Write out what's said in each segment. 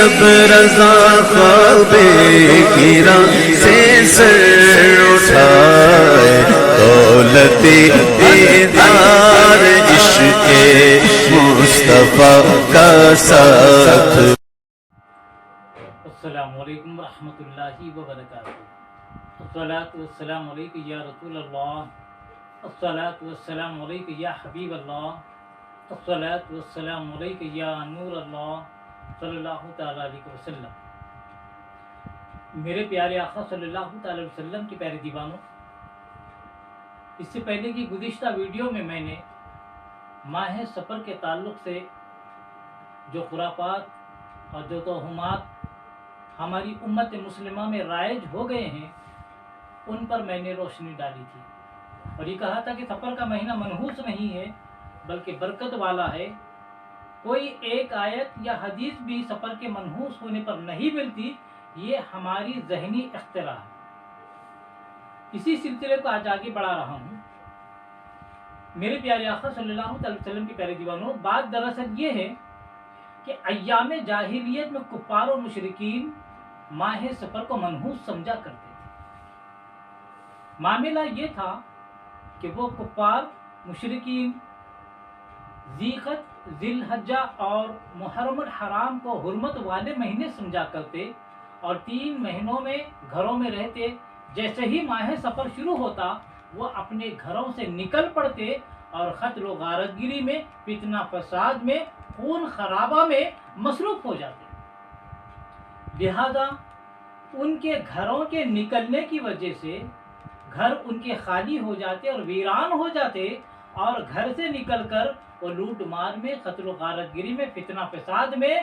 جب رضا خواب گرا سے سر اٹھائے، دولت دیدار عشق مصطفیٰ کا ساتھ۔ السلام علیکم ورحمۃ اللہ وبرکاتہ۔ الصلاۃ والسلام علیک یا رسول اللہ، الصلاۃ والسلام علیک یا حبیب اللہ، الصلاۃ والسلام علیک یا نور اللہ صلی اللہ تعالیٰ علیہ وسلم۔ میرے پیارے آقا صلی اللہ تعالیٰ علیہ وسلم کے پیارے دیوانوں، اس سے پہلے کی گزشتہ ویڈیو میں نے ماہ سفر کے تعلق سے جو خرافات اور جو توہمات ہماری امت مسلمہ میں رائج ہو گئے ہیں ان پر میں نے روشنی ڈالی تھی، اور یہ کہا تھا کہ سفر کا مہینہ منحوس نہیں ہے بلکہ برکت والا ہے۔ کوئی ایک آیت یا حدیث بھی سفر کے منحوس ہونے پر نہیں ملتی، یہ ہماری ذہنی اختراع ہے۔ اسی سلسلے کو آج آگے بڑھا رہا ہوں۔ میرے پیارے آقا صلی اللہ علیہ وسلم کے پیارے دیوانوں، بات دراصل یہ ہے کہ ایام جاہلیت میں کفار و مشرکین ماہ سفر کو منحوس سمجھا کرتے تھے۔ معاملہ یہ تھا کہ وہ کفار مشرکین ذیقت، ذی الحجہ اور محرم الحرام کو حرمت والے مہینے سمجھا کرتے، اور 3 مہینوں میں گھروں میں رہتے۔ جیسے ہی ماہ سفر شروع ہوتا وہ اپنے گھروں سے نکل پڑتے اور قتل و غارت گری میں، فتنہ فساد میں، خون خرابہ میں مصروف ہو جاتے۔ لہذا ان کے گھروں کے نکلنے کی وجہ سے گھر ان کے خالی ہو جاتے اور ویران ہو جاتے، اور گھر سے نکل کر وہ لوٹ مار میں، قتل و غارت گری میں، فتنہ فساد میں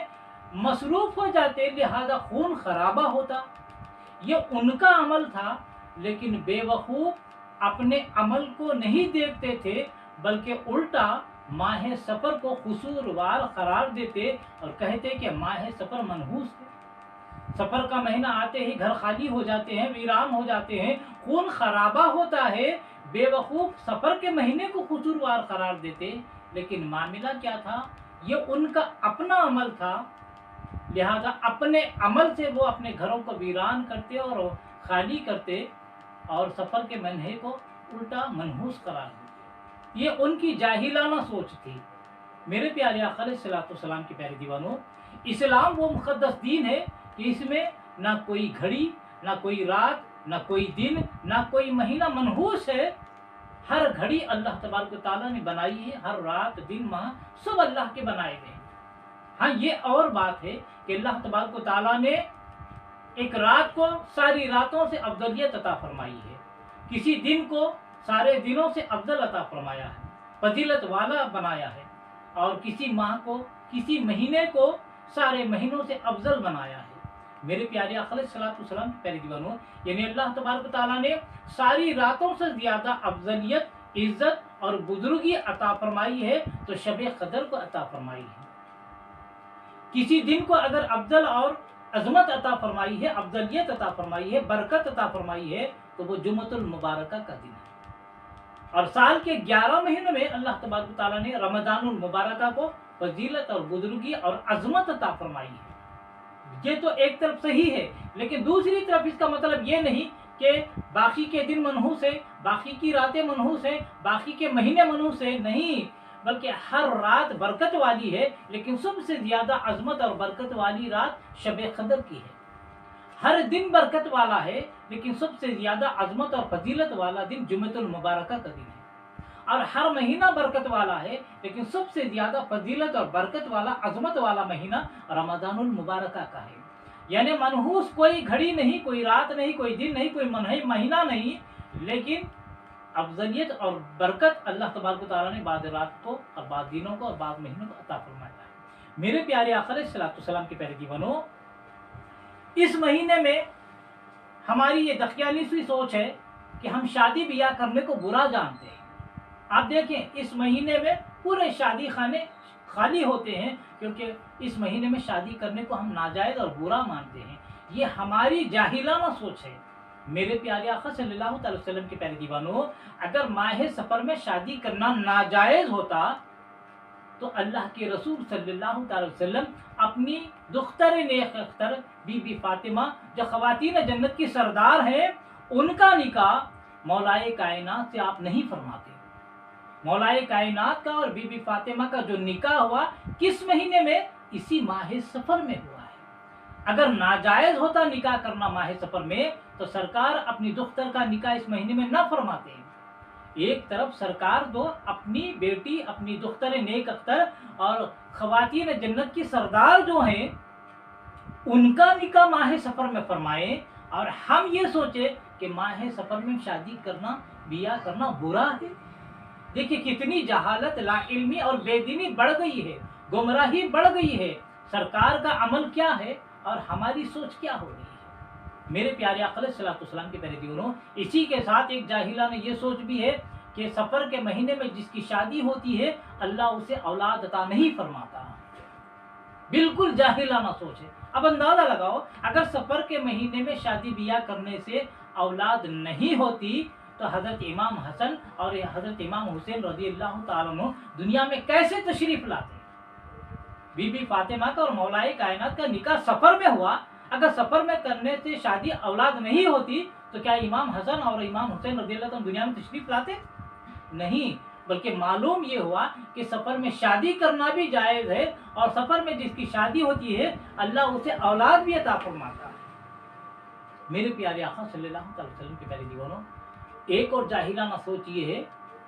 مصروف ہو جاتے، لہذا خون خرابہ ہوتا۔ یہ ان کا عمل تھا، لیکن بے وقوف اپنے عمل کو نہیں دیکھتے تھے بلکہ الٹا ماہ سفر کو قصوروار قرار دیتے اور کہتے کہ ماہ سفر منحوس ہے۔ سفر کا مہینہ آتے ہی گھر خالی ہو جاتے ہیں، ویران ہو جاتے ہیں، خون خرابہ ہوتا ہے۔ بے وقوف سفر کے مہینے کو قصوروار قرار دیتے، لیکن معاملہ کیا تھا؟ یہ ان کا اپنا عمل تھا، لہذا اپنے عمل سے وہ اپنے گھروں کو ویران کرتے اور خالی کرتے، اور سفر کے مہینے کو الٹا منحوس قرار دیتے۔ یہ ان کی جاہلانہ سوچ تھی۔ میرے پیارے آقا علیہ الصلوۃ والسلام کے پیارے دیوانوں، اسلام وہ مقدس دین ہے کہ اس میں نہ کوئی گھڑی، نہ کوئی رات، نہ کوئی دن، نہ کوئی مہینہ منحوس ہے۔ ہر گھڑی اللہ تبارک و تعالیٰ نے بنائی ہے، ہر رات، دن، ماہ سب اللہ کے بنائے گئے ہیں۔ ہاں، یہ اور بات ہے کہ اللہ تبارک و تعالیٰ نے ایک رات کو ساری راتوں سے افضلیت عطا فرمائی ہے، کسی دن کو سارے دنوں سے افضل عطا فرمایا ہے، فضیلت والا بنایا ہے، اور کسی ماہ کو، کسی مہینے کو سارے مہینوں سے افضل بنایا ہے۔ میرے پیارے آقا علیہ الصلوۃ والسلام کے پیارے دیوانوں، یعنی اللہ تبارک و تعالیٰ نے ساری راتوں سے زیادہ افضلیت، عزت اور بزرگی عطا فرمائی ہے تو شب قدر کو عطا فرمائی ہے۔ کسی دن کو اگر افضل اور عظمت عطا فرمائی ہے، افضلیت عطا فرمائی ہے، برکت عطا فرمائی ہے تو وہ جمعۃ المبارکہ کا دن ہے۔ اور سال کے 11 مہینوں میں اللہ تبارک و تعالیٰ نے رمضان المبارکہ کو فضیلت اور بزرگی اور عظمت عطا فرمائی ہے۔ یہ تو ایک طرف صحیح ہے، لیکن دوسری طرف اس کا مطلب یہ نہیں کہ باقی کے دن منحوس ہیں، باقی کی راتیں منحوس ہیں، باقی کے مہینے منحوس ہیں، نہیں، بلکہ ہر رات برکت والی ہے، لیکن سب سے زیادہ عظمت اور برکت والی رات شب قدر کی ہے۔ ہر دن برکت والا ہے، لیکن سب سے زیادہ عظمت اور فضیلت والا دن جمعۃ المبارکہ کا دن ہے۔ اور ہر مہینہ برکت والا ہے، لیکن سب سے زیادہ فضیلت اور برکت والا، عظمت والا مہینہ رمضان المبارکہ کا ہے۔ یعنی منحوس کوئی گھڑی نہیں، کوئی رات نہیں، کوئی دن نہیں، کوئی مہینہ نہیں، لیکن افضلیت اور برکت اللہ تبارک و تعالیٰ نے بعض رات کو اور بعض دنوں کو اور بعض مہینوں کو عطا فرمایا ہے۔ میرے پیارے آقا علیہ الصلوۃ والسلام کے پیارے دیوانوں، اس مہینے میں ہماری یہ دقیانی سی سوچ ہے کہ ہم شادی بیاہ کرنے کو برا جانتے ہیں۔ آپ دیکھیں، اس مہینے میں پورے شادی خانے خالی ہوتے ہیں، کیونکہ اس مہینے میں شادی کرنے کو ہم ناجائز اور برا مانتے ہیں۔ یہ ہماری جاہلانہ سوچ ہے۔ میرے پیارے آقا صلی اللہ تعالی وسلم کے پیارے دیوانوں، اگر ماہ سفر میں شادی کرنا ناجائز ہوتا تو اللہ کے رسول صلی اللہ تعالی وسلم اپنی دختر نیک اختر بی بی فاطمہ جو خواتین جنت کی سردار ہیں ان کا نکاح مولائے کائنات سے آپ نہیں فرماتے. مولائے کائنات کا اور بی بی فاطمہ کا جو نکاح ہوا کس مہینے میں؟ اسی ماہ سفر میں ہوا ہے. اگر ناجائز ہوتا نکاح کرنا ماہ سفر میں تو سرکار اپنی دختر کا نکاح اس مہینے میں نہ فرماتے. ایک طرف سرکار تو اپنی بیٹی اپنی دختر نیک اختر اور خواتین جنت کی سردار جو ہیں ان کا نکاح ماہ سفر میں فرمائے اور ہم یہ سوچے کہ ماہ سفر میں شادی کرنا بیاہ کرنا برا ہے. دیکھیے کتنی جہالت لا علمی اور بے دینی بڑھ گئی ہے, گمراہی بڑھ گئی ہے. سرکار کا عمل کیا ہے اور ہماری سوچ کیا ہو گئی ہے. میرے پیارے آقا علیہ الصلوۃ والسلام کے پیارے دیوانوں, اسی کے ساتھ ایک جاہلانہ یہ سوچ بھی ہے کہ سفر کے مہینے میں جس کی شادی ہوتی ہے اللہ اسے اولاد عطا نہیں فرماتا. بالکل جاہلانہ سوچ ہے. اب اندازہ لگاؤ اگر سفر کے مہینے میں شادی بیاہ کرنے سے اولاد نہیں ہوتی تو حضرت امام حسن اور حضرت امام حسین رضی اللہ تعالیٰ عنہ دنیا میں کیسے تشریف لاتے؟ بی بی فاطمہ کا اور مولائے کائنات کا نکاح سفر میں ہوا. اگر سفر میں کرنے سے شادی اولاد نہیں ہوتی تو کیا امام حسن اور امام حسین رضی اللہ عنہ دنیا میں تشریف لاتے؟ نہیں, بلکہ معلوم یہ ہوا کہ سفر میں شادی کرنا بھی جائز ہے اور سفر میں جس کی شادی ہوتی ہے اللہ اسے اولاد بھی عطا فرماتا ہے. میرے پیارے آقا صلی اللہ علیہ وسلم کے پیارے دیوانوں, ایک اور جاہلانہ سوچ یہ ہے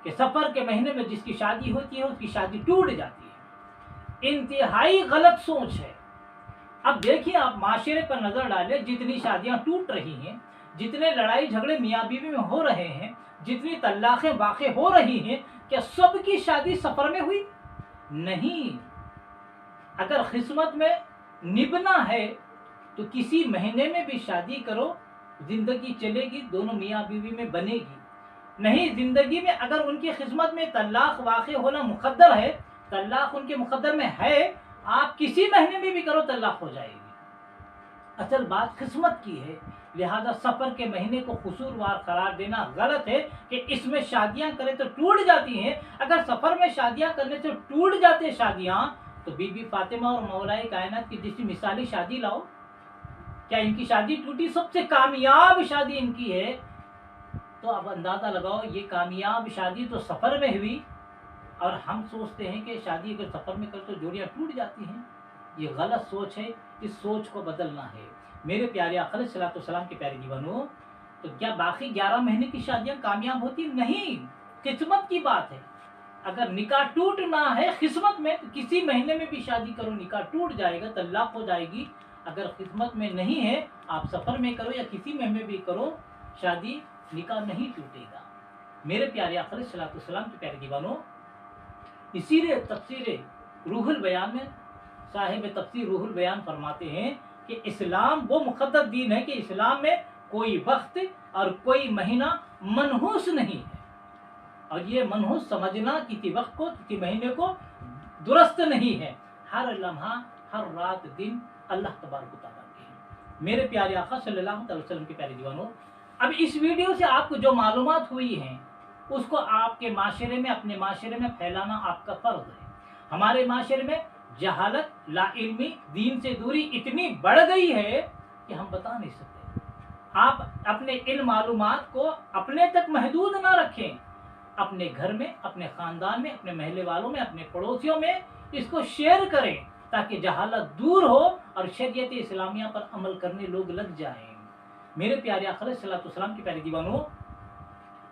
کہ سفر کے مہینے میں جس کی شادی ہوتی ہے اس کی شادی ٹوٹ جاتی ہے. انتہائی غلط سوچ ہے. اب دیکھیے آپ معاشرے پر نظر ڈالیں, جتنی شادیاں ٹوٹ رہی ہیں, جتنے لڑائی جھگڑے میاں بیوی میں ہو رہے ہیں, جتنی طلاقیں واقع ہو رہی ہیں, کیا سب کی شادی سفر میں ہوئی؟ نہیں. اگر قسمت میں نبنا ہے تو کسی مہینے میں بھی شادی کرو, زندگی چلے گی, دونوں میاں بیوی میں بنے گی. نہیں, زندگی میں اگر ان کی قسمت میں طلاق واقع ہونا مقدر ہے, طلاق ان کے مقدر میں ہے, آپ کسی مہینے میں بھی کرو طلاق ہو جائے گی. اصل بات قسمت کی ہے. لہذا سفر کے مہینے کو قصوروار قرار دینا غلط ہے کہ اس میں شادیاں کریں تو ٹوٹ جاتی ہیں. اگر سفر میں شادیاں کرنے سے ٹوٹ جاتے شادیاں تو بی بی فاطمہ اور مولائے کائنات کی جیسی مثالی شادی لاؤ. کیا ان کی شادی ٹوٹی؟ سب سے کامیاب شادی ان کی ہے. تو اب اندازہ لگاؤ یہ کامیاب شادی تو سفر میں ہوئی اور ہم سوچتے ہیں کہ شادی اگر سفر میں کر تو جوڑیاں ٹوٹ جاتی ہیں. یہ غلط سوچ ہے. اس سوچ کو بدلنا ہے. میرے پیارے آقا علیہ الصلوۃ والسلام کے پیارے دیوانوں, تو کیا باقی 11 مہینے کی شادیاں کامیاب ہوتی؟ نہیں, قسمت کی بات ہے. اگر نکاح ٹوٹنا ہے قسمت میں تو کسی مہینے میں بھی شادی کرو, نکاح ٹوٹ جائے گا, طلاق ہو جائے گی. اگر قسمت میں نہیں ہے آپ سفر میں کرو یا کسی مہینے میں بھی کرو, شادی نکاح نہیں ٹوٹے گا. میرے پیارے آقا علیہ الصلوۃ والسلام کے پیارے دیوانوں, اسی لیے تفسیر روح البیان میں صاحب تفسیر روح البیان فرماتے ہیں کہ اسلام وہ مقدس دین ہے کہ اسلام میں کوئی وقت اور کوئی مہینہ منحوس نہیں ہے. اور یہ منحوس سمجھنا کسی وقت کو کسی مہینے کو درست نہیں ہے. ہر لمحہ ہر رات دن اللہ تبارک و تعالیٰ کے ہیں. میرے پیارے آقا صلی اللہ علیہ وسلم کے پیارے دیوانوں, اب اس ویڈیو سے آپ کو جو معلومات ہوئی ہیں اس کو آپ کے معاشرے میں اپنے معاشرے میں پھیلانا آپ کا فرض ہے. ہمارے معاشرے میں جہالت, لا علمی, دین سے دوری اتنی بڑھ گئی ہے کہ ہم بتا نہیں سکتے. آپ اپنے علم معلومات کو اپنے تک محدود نہ رکھیں. اپنے گھر میں, اپنے خاندان میں, اپنے محلے والوں میں, اپنے پڑوسیوں میں اس کو شیئر کریں تاکہ جہالت دور ہو اور شریعت اسلامیہ پر عمل کرنے لوگ لگ جائیں. میرے پیارے آقا علیہ الصلوۃ والسلام کے پیارے دیوانوں,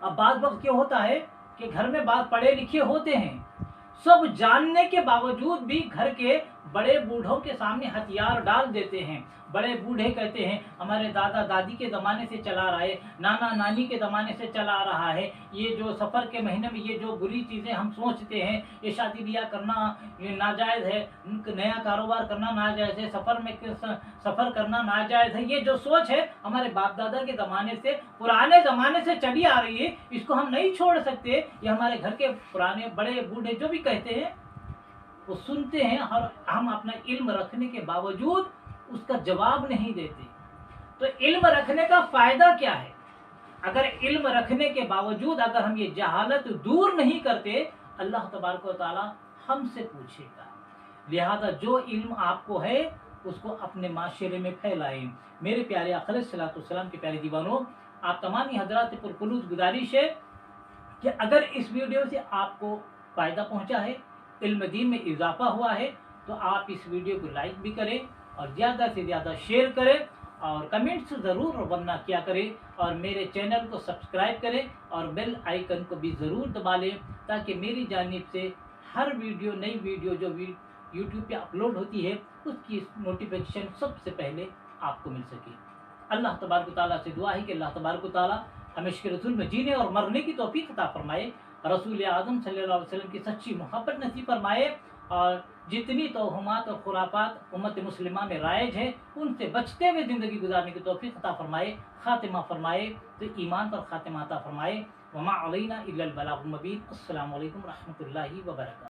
اب بعض وقت کیا ہوتا ہے کہ گھر میں بعض پڑھے لکھے ہوتے ہیں, سب جاننے کے باوجود بھی گھر کے بڑے بوڑھوں کے سامنے ہتھیار ڈال دیتے ہیں. بڑے بوڑھے کہتے ہیں ہمارے دادا دادی کے زمانے سے چلا رہا ہے, نانا نانی کے زمانے سے چلا رہا ہے. یہ جو سفر کے مہینے میں یہ جو بری چیزیں ہم سوچتے ہیں, یہ شادی بیاہ کرنا یہ ناجائز ہے, نیا کاروبار کرنا ناجائز ہے, سفر کرنا ناجائز ہے. یہ جو سوچ ہے ہمارے باپ دادا کے زمانے سے, پرانے زمانے سے چلی آ رہی ہے. اس کو ہم نہیں چھوڑ سکتے. یہ ہمارے گھر کے پرانے بڑے بوڑھے جو بھی کہتے ہیں وہ سنتے ہیں اور ہم اپنا علم رکھنے کے باوجود اس کا جواب نہیں دیتے. تو علم رکھنے کا فائدہ کیا ہے؟ اگر علم رکھنے کے باوجود اگر ہم یہ جہالت دور نہیں کرتے, اللہ تبارک و تعالی ہم سے پوچھے گا۔ لہذا جو علم آپ کو ہے اس کو اپنے معاشرے میں پھیلائیں۔ میرے پیارے آقا علیہ الصلوۃ والسلام کے پیارے دیوانوں، آپ تمام حضرات پر خلوص گزارش ہے کہ اگر اس ویڈیو سے آپ کو فائدہ پہنچا ہے، علم دین میں اضافہ ہوا ہے، تو آپ اس ویڈیو کو لائک بھی کریں اور زیادہ سے زیادہ شیئر کریں اور کمنٹس ضرور ورنہ کیا کریں، اور میرے چینل کو سبسکرائب کریں اور بیل آئیکن کو بھی ضرور دبا لیں تاکہ میری جانب سے ہر ویڈیو، نئی ویڈیو جو یوٹیوب پہ اپلوڈ ہوتی ہے اس کی نوٹیفیکیشن سب سے پہلے آپ کو مل سکے۔ اللہ تبارک و تعالیٰ سے دعا ہے کہ اللہ تبارک و تعالیٰ ہمیں عشق رسول میں جینے اور مرنے کی توفیق عطا فرمائے، رسول اعظم صلی اللہ علیہ وسلم کی سچی محبت نصیب فرمائے، اور جتنی توہمات اور خرافات امت مسلمہ میں رائج ہیں ان سے بچتے ہوئے زندگی گزارنے کی توفیق عطا فرمائے، خاتمہ فرمائے تو ایمان پر خاتمہ عطا فرمائے۔ وما علینا الا البلاغ المبین۔ السلام علیکم ورحمۃ اللہ وبرکاتہ۔